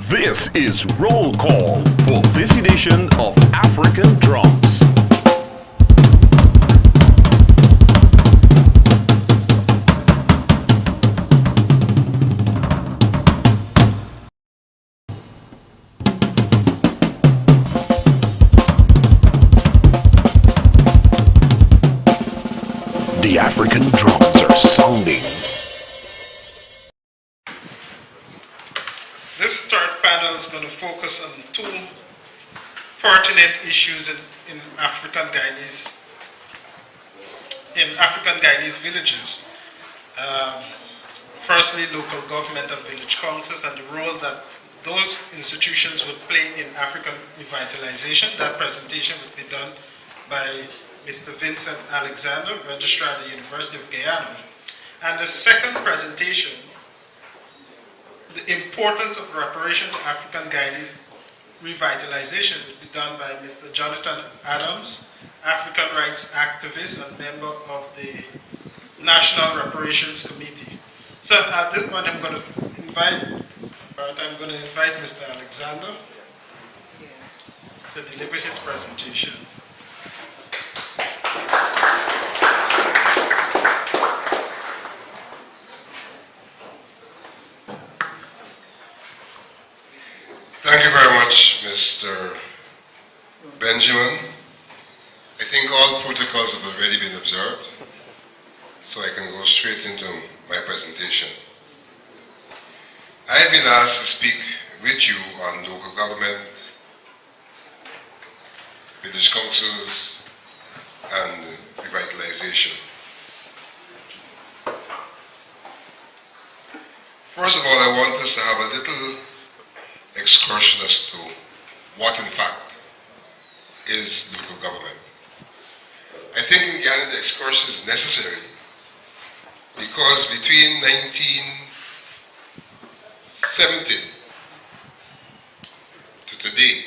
This is Roll Call for this edition of African Drums. The African drums are sounding. This third panel is going to focus on two pertinent issues in African Guyanese villages. Firstly, local government and village councils and the role that those institutions would play in African revitalization. That presentation will be done by Mr. Vincent Alexander, Registrar at the University of Guyana. And the second presentation, the importance of reparation to African Guyanese revitalization, will be done by Mr. Jonathan Adams, African rights activist and member of the National Reparations Committee. So at this point I'm going to invite Mr. Alexander to deliver his presentation. Thank you very much, Mr. Benjamin. I think all protocols have already been observed, so I can go straight into my presentation. I have been asked to speak with you on local government, village councils, and revitalization. First of all, I want us to have a little excursion as to what in fact is local government. I think in Ghana the excursion is necessary because between 1970 to today,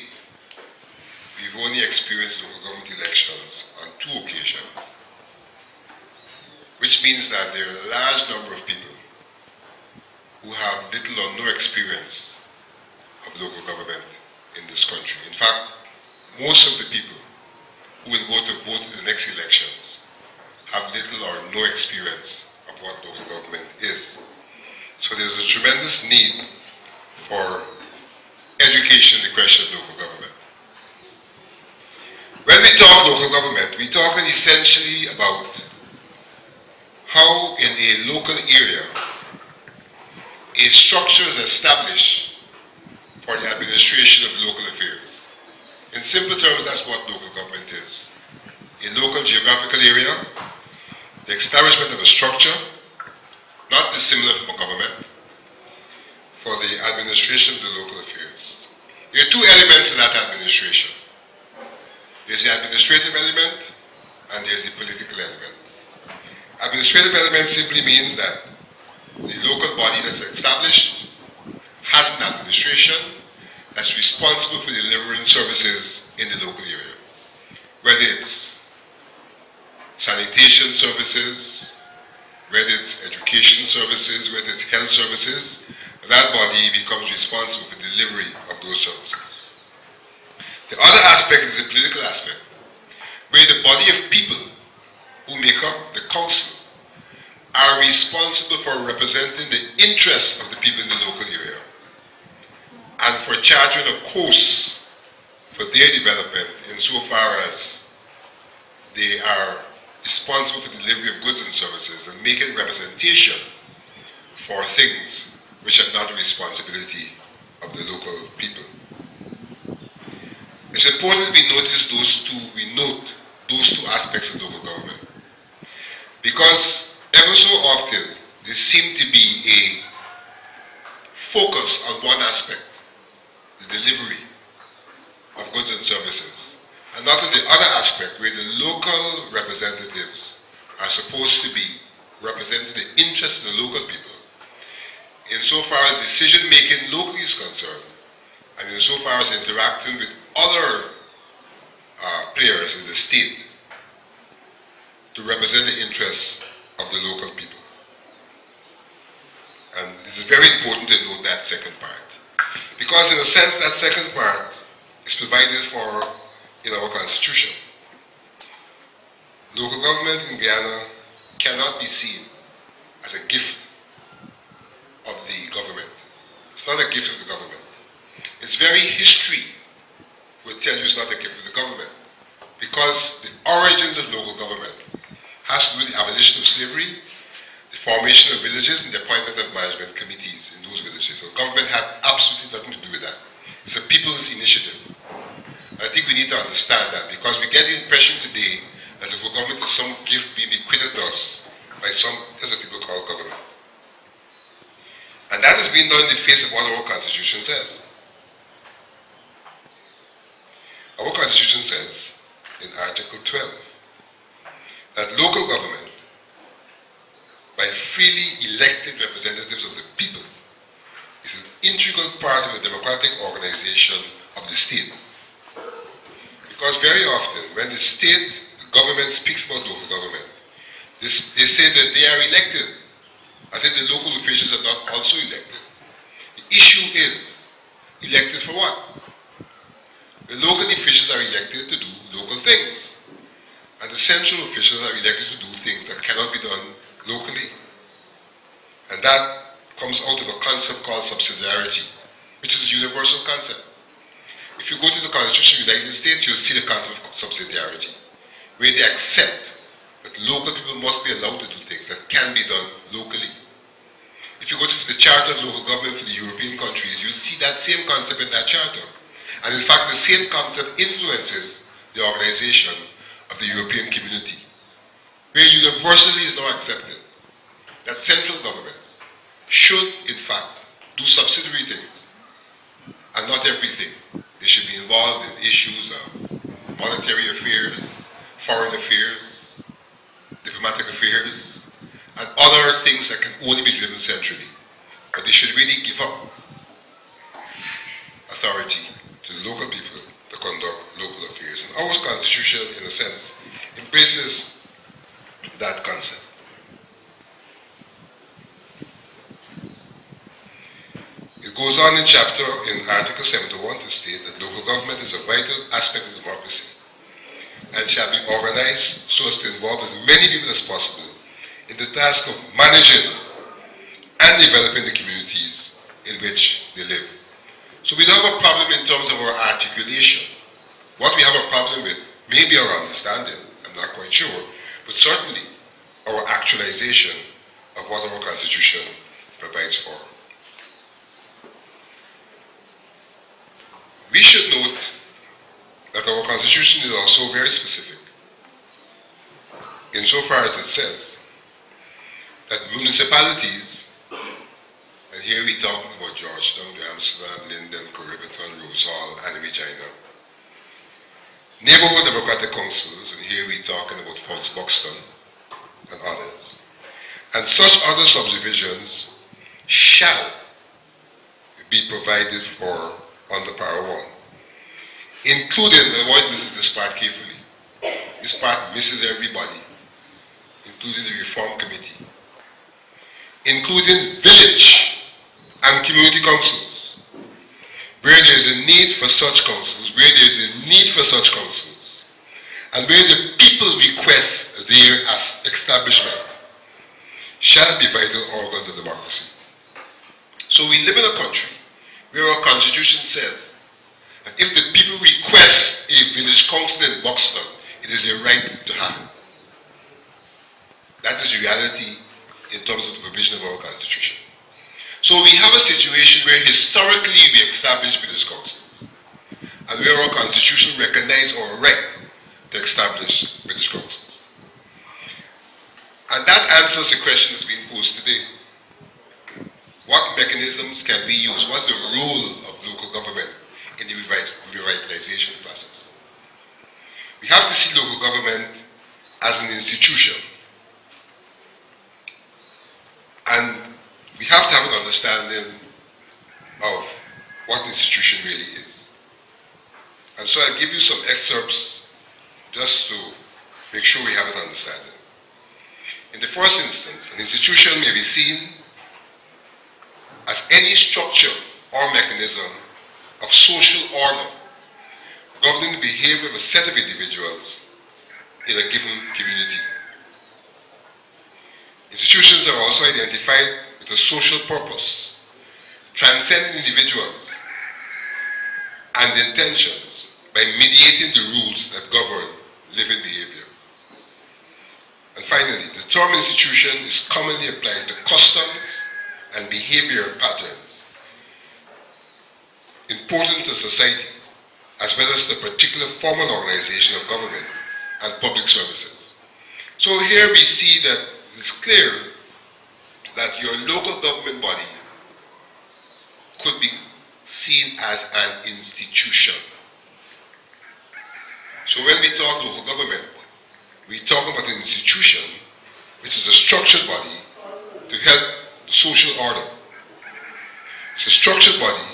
we've only experienced local government elections on 2 occasions, which means that there are a large number of people who have little or no experience of local government in this country. In fact, most of the people who will go to vote in the next elections have little or no experience of what local government is. So there's a tremendous need for education in the question of local government. When we talk local government, we're talking essentially about how in a local area a structure is established for the administration of local affairs. In simple terms, that's what local government is. A local geographical area, the establishment of a structure, not dissimilar from a government, for the administration of the local affairs. There are 2 elements to that administration. There's the administrative element and there's the political element. Administrative element simply means that the local body that's established has an administration that's responsible for delivering services in the local area. Whether it's sanitation services, whether it's education services, whether it's health services, that body becomes responsible for delivery of those services. The other aspect is the political aspect, where the body of people who make up the council are responsible for representing the interests of the people in the local area and for charting a course for their development insofar as they are responsible for the delivery of goods and services and making representation for things which are not the responsibility of the local people. It's important we note those two aspects of local government, because ever so often there seems to be a focus on one aspect, the delivery of goods and services, and not on the other aspect where the local representatives are supposed to be representing the interests of the local people insofar as decision making locally is concerned and insofar as interacting with other players in the state to represent the interests of the local people. And it is very important to note that second part. Because in a sense that second part is provided for in our constitution. Local government in Guyana cannot be seen as a gift of the government. It's not a gift of the government. Its very history will tell you it's not a gift of the government, because the origins of local government has to do with the abolition of slavery, the formation of villages, and the appointment of management committees in those villages. So government had absolutely nothing to do with that. It's a people's initiative. And I think we need to understand that, because we get the impression today that local government is some gift being bequeathed to us by some, as what people call government. And that is being done in the face of what our Constitution says. Our Constitution says in Article 12 that local government, by freely elected representatives of the people, is an integral part of the democratic organization of the state. Because very often, when the state government speaks about local government, they say that they are elected, as if the local officials are not also elected. The issue is, elected for what? The local officials are elected to do local things, and the central officials are elected to do things that cannot be done locally. And that comes out of a concept called subsidiarity, which is a universal concept. If you go to the Constitution of the United States, you'll see the concept of subsidiarity, where they accept that local people must be allowed to do things that can be done locally. If you go to the Charter of Local Government for the European countries, you'll see that same concept in that charter. And in fact, the same concept influences the organization of the European community, where universally is now accepted that central governments should, in fact, do subsidiary things, and not everything. They should be involved in issues of monetary affairs, foreign affairs, diplomatic affairs, and other things that can only be driven centrally. But they should really give up authority to the local people to conduct local affairs. And our Constitution, in a sense, embraces that concept. It goes on in Article 71 to state that local government is a vital aspect of democracy and shall be organized so as to involve as many people as possible in the task of managing and developing the communities in which they live. So we don't have a problem in terms of our articulation. What we have a problem with may be our understanding, I'm not quite sure, but certainly our actualization of what our Constitution provides for. We should note that our Constitution is also very specific, insofar as it says that municipalities, and here we're talking about Georgetown, Amsterdam, Linden, Corriverton, Rosal, and Regina, neighborhood democratic councils, and here we're talking about Fort Buxton and others, and such other subdivisions shall be provided for under Para 1, including, and I want to listen to this part carefully, this part misses everybody, including the Reform Committee, including village and community councils, where there is a need for such councils, and where the people request their establishment, shall be vital organs of democracy. So we live in a country where our Constitution says that if the people request a village council in Buxton, it is their right to have it. That is reality in terms of the provision of our Constitution. So we have a situation where historically we established village councils, and where our Constitution recognizes our right to establish village councils. And that answers the question that's being posed today. What mechanisms can be used? What's the role of local government in the revitalization process? We have to see local government as an institution. And we have to have an understanding of what an institution really is. And so I'll give you some excerpts just to make sure we have an understanding. In the first instance, an institution may be seen as any structure or mechanism of social order governing the behavior of a set of individuals in a given community. Institutions are also identified with a social purpose, transcending individuals and intentions by mediating the rules that govern living behavior. And finally, the term institution is commonly applied to customs and behavior patterns important to society, as well as the particular formal organization of government and public services. So here we see that it's clear that your local government body could be seen as an institution. So when we talk local government, we talk about an institution which is a structured body to help the social order. It's a structured body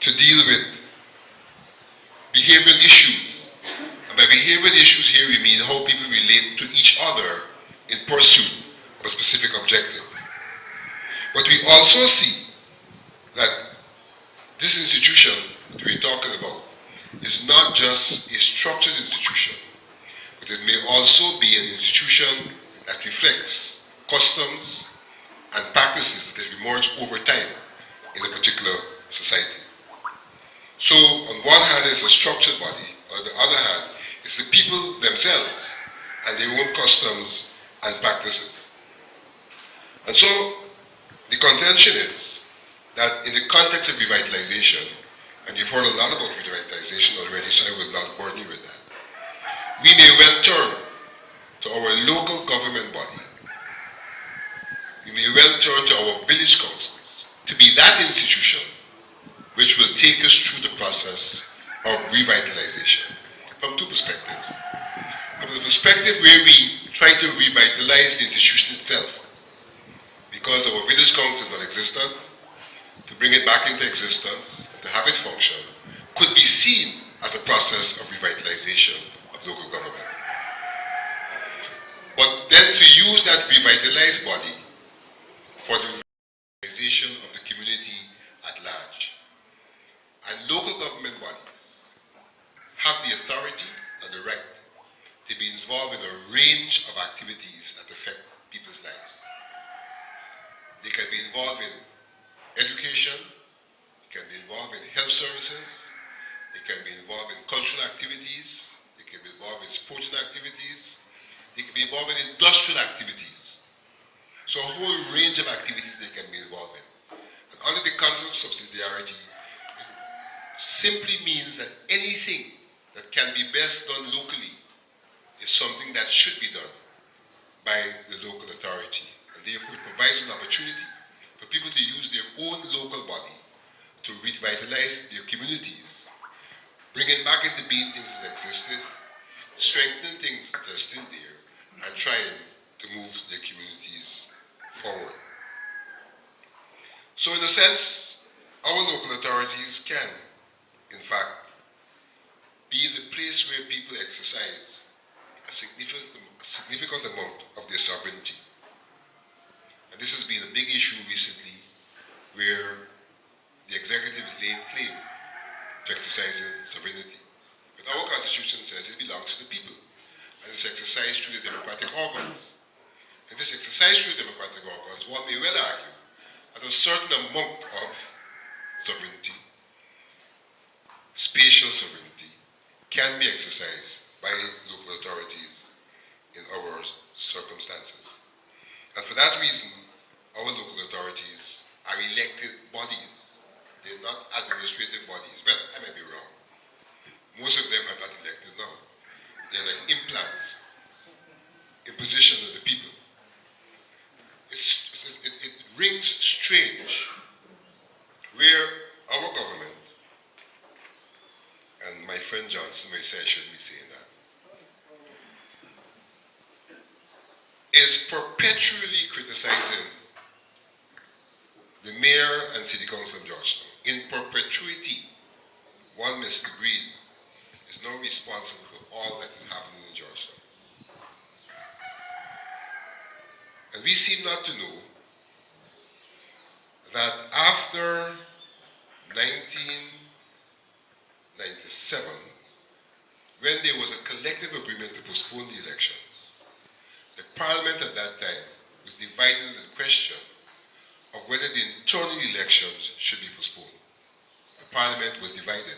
to deal with behavioral issues. And by behavioral issues here we mean how people relate to each other in pursuit of a specific objective. But we also see that this institution that we're talking about is not just a structured institution, but it may also be an institution that reflects customs and practices that have emerged over time in a particular society. So on one hand it's a structured body, on the other hand it's the people themselves and their own customs and practices. And so the contention is that in the context of revitalization, and you've heard a lot about revitalization already, so I will not burden you with that, we may well turn to our local government body. We may well turn to our village councils to be that institution which will take us through the process of revitalization from two perspectives. From the perspective where we try to revitalize the institution itself, because our village council is non-existent, to bring it back into existence, to have it function, could be seen as a process of revitalization of local government. But then to use that revitalized body for the revitalization of the community at large. And local government bodies have the authority and the right to be involved in a range of activities that affect people's lives. They can be involved in education, they can be involved in health services, they can be involved in cultural activities, they can be involved in sporting activities, they can be involved in industrial activities. So a whole range of activities they can be involved in. And under the concept of subsidiarity, it simply means that anything that can be best done locally is something that should be done by the local authority. And therefore it provides an opportunity for people to use their own local body to revitalize their communities, bringing back into being things that existed, strengthening things that are still there, and trying to move their communities forward. So in a sense, our local authorities can, in fact, be the place where people exercise a significant amount of their sovereignty. And this has been a big issue recently, where the executive is laying claim to exercising sovereignty. But our constitution says it belongs to the people, and it's exercised through the democratic organs. And this exercise through the democratic organs, one may well argue that a certain amount of sovereignty, spatial sovereignty, can be exercised by local authorities in our circumstances. And for that reason, our local authorities are elected bodies. They're not administrative bodies. Well, I may be wrong. Most of them are not elected now. They're like implants, imposition of the people. It rings strange where our government, and my friend Johnson may say I shouldn't be saying that, is perpetually criticizing the mayor and city council of Georgetown. In perpetuity, one Mr. Green is now responsible for all that is happening in Georgetown. And we seem not to know that after 19 1997, when there was a collective agreement to postpone the elections, the Parliament at that time was divided on the question of whether the internal elections should be postponed. The Parliament was divided.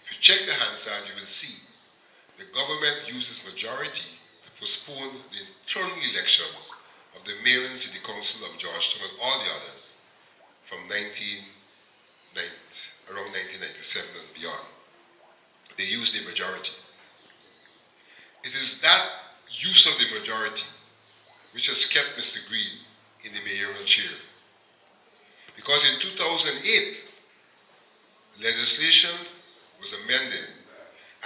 If you check the Hansard, you will see the government used its majority to postpone the internal elections of the Mayor and City Council of Georgetown and all the others from around 1997 and beyond. They used the majority. It is that use of the majority which has kept Mr. Green in the mayoral chair. Because in 2008, legislation was amended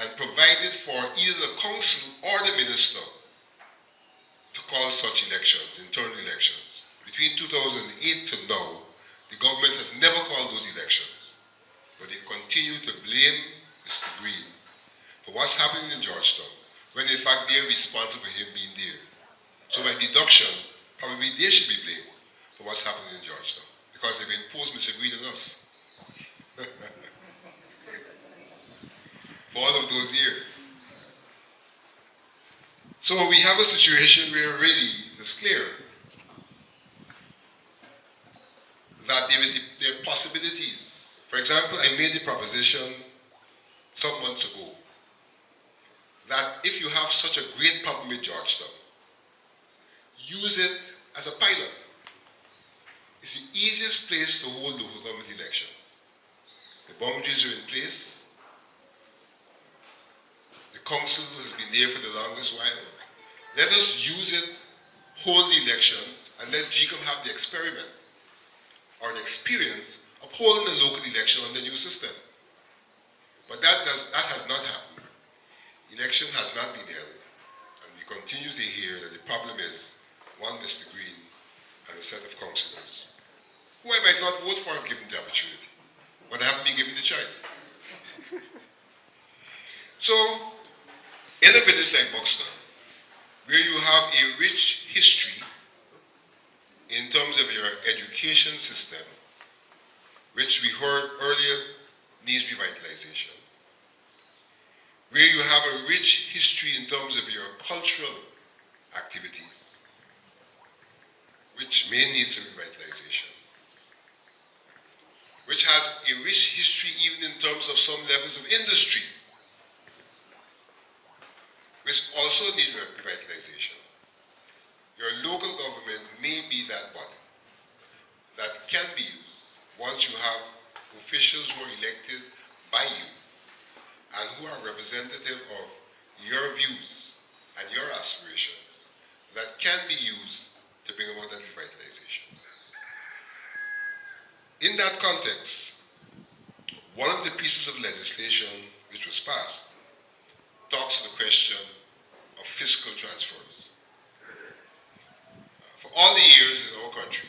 and provided for either the council or the minister to call such elections, internal elections. Between 2008 to now, the government has never called those elections, but they continue to blame Mr. Green for what's happening in Georgetown, when in fact they're responsible for him being there. So by deduction, probably they should be blamed for what's happening in Georgetown, because they've imposed Mr. Green on us. For all of those years. So we have a situation where really it's clear that there are possibilities. For example, I made the proposition some months ago that if you have such a great problem with Georgetown, use it as a pilot. It's the easiest place to hold local government election. The boundaries are in place. The council has been there for the longest while. Let us use it, hold the elections, and let GCOM have the experiment or the experience of holding a local election on the new system. But that has not happened. Election has not been held, and we continue to hear that the problem is one Mr. Green and a set of councillors who I might not vote for given the opportunity, but I haven't been given the choice. So, in a village like Buxton, where you have a rich history in terms of your education system, which we heard earlier needs revitalization, where you have a rich history in terms of your cultural activities, which may need some revitalization, which has a rich history even in terms of some levels of industry, which also need revitalization. Your local government may be that body that can be used once you have officials who are elected by you and who are representative of your views and your aspirations that can be used to bring about that revitalization. In that context, one of the pieces of legislation which was passed talks to the question of fiscal transfers. For all the years in our country,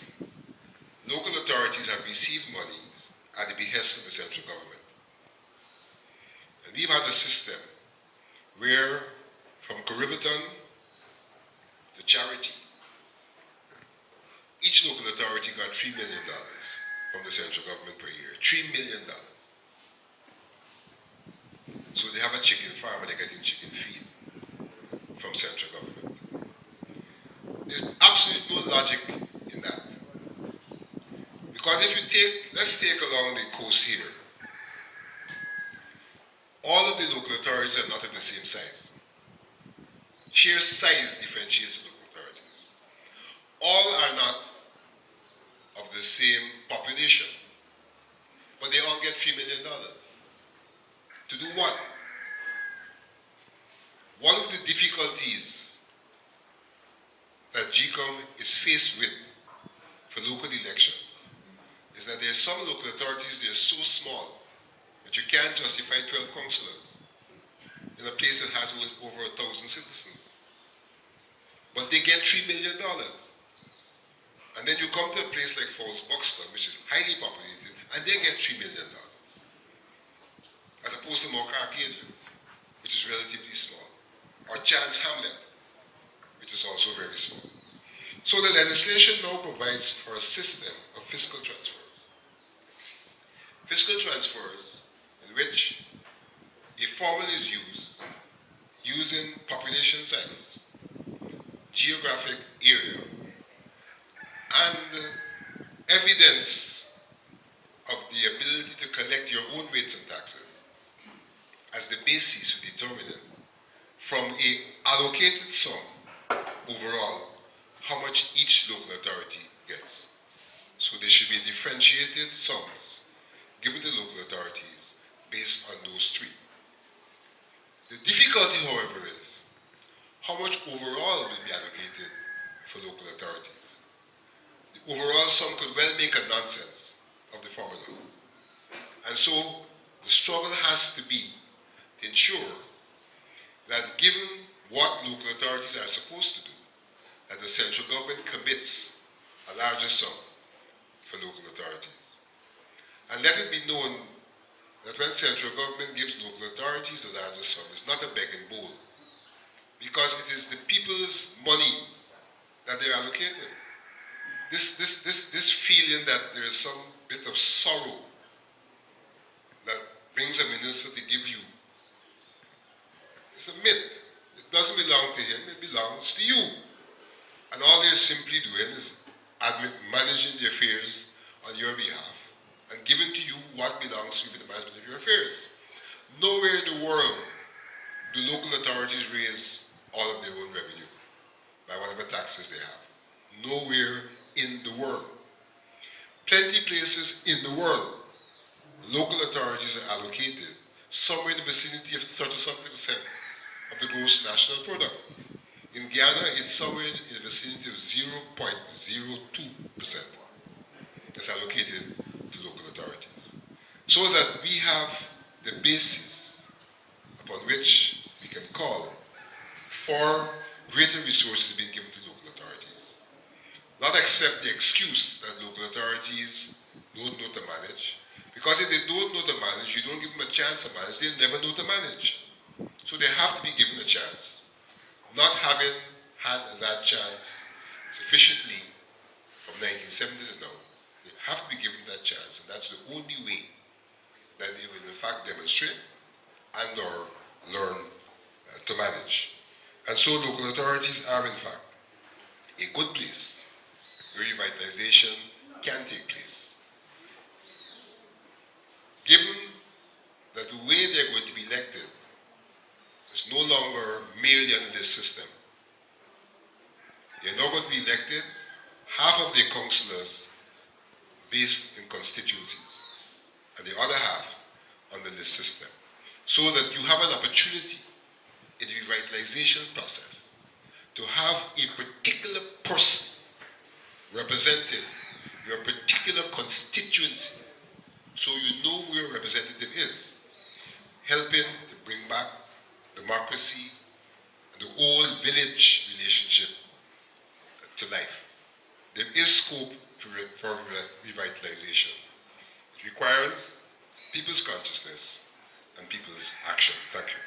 local authorities have received money at the behest of the central government. And we've had a system where from Karibaton to Charity, each local authority got $3 million from the central government per year. $3 million. So they have a chicken farm and they're getting chicken feed from central government. There's absolutely no logic in that. Because if you let's take along the coast here, all of the local authorities are not of the same size. Sheer size differentiates local authorities. All are not of the same population, but they all get $3 million. To do what? One of the difficulties that GCOM is faced with for local elections is that there are some local authorities that are so small that you can't justify 12 councillors in a place that has over 1,000 citizens. But they get $3 million. And then you come to a place like Falls Buxton, which is highly populated, and they get $3 million. As opposed to Arcadia, which is relatively small, or Chance Hamlet, which is also very small. So the legislation now provides for a system of fiscal transfers. Fiscal transfers in which a formula is used using population size, geographic area, and evidence of the ability to collect your own rates and taxes as the basis for determining from a allocated sum overall how much each local authority gets. So there should be differentiated sums given to local authorities based on those three. The difficulty, however, is how much overall will be allocated for local authorities. The overall sum could well make a nonsense of the formula. And so the struggle has to be to ensure that given what local authorities are supposed to do, that the central government commits a larger sum for local authorities. And let it be known that when central government gives local authorities a larger sum, it's not a begging bowl, because it is the people's money that they're allocating. This feeling that there is some bit of sorrow that brings a minister to give you, it's a myth. It doesn't belong to him, it belongs to you. And all they're simply doing is managing the affairs on your behalf and giving to you what belongs to you for the management of your affairs. Nowhere in the world do local authorities raise all of their own revenue by whatever taxes they have. Nowhere in the world. Plenty places in the world, local authorities are allocated somewhere in the vicinity of 30-something% of the gross national product. In Guyana, it's somewhere in the vicinity of 0.02% that's allocated to local authorities. So that we have the basis upon which we can call for greater resources being given to local authorities. Not accept the excuse that local authorities don't know to manage, because if they don't know to manage, you don't give them a chance to manage, they'll never know to manage. So they have to be given a chance. Not having had that chance sufficiently from 1970 to now, they have to be given that chance, and that's the only way that they will in fact demonstrate and or learn to manage. And so local authorities are in fact a good place where revitalization can take place. Given that the way they're going to be elected is no longer merely under this system. They're not going to be elected, half of their councillors based in constituencies, and the other half under this system. So that you have an opportunity in the revitalization process to have a particular person representing your particular constituency, so you know where your representative is, helping to bring back democracy and the old village relationship to life. There is scope for revitalization. It requires people's consciousness and people's action. Thank you.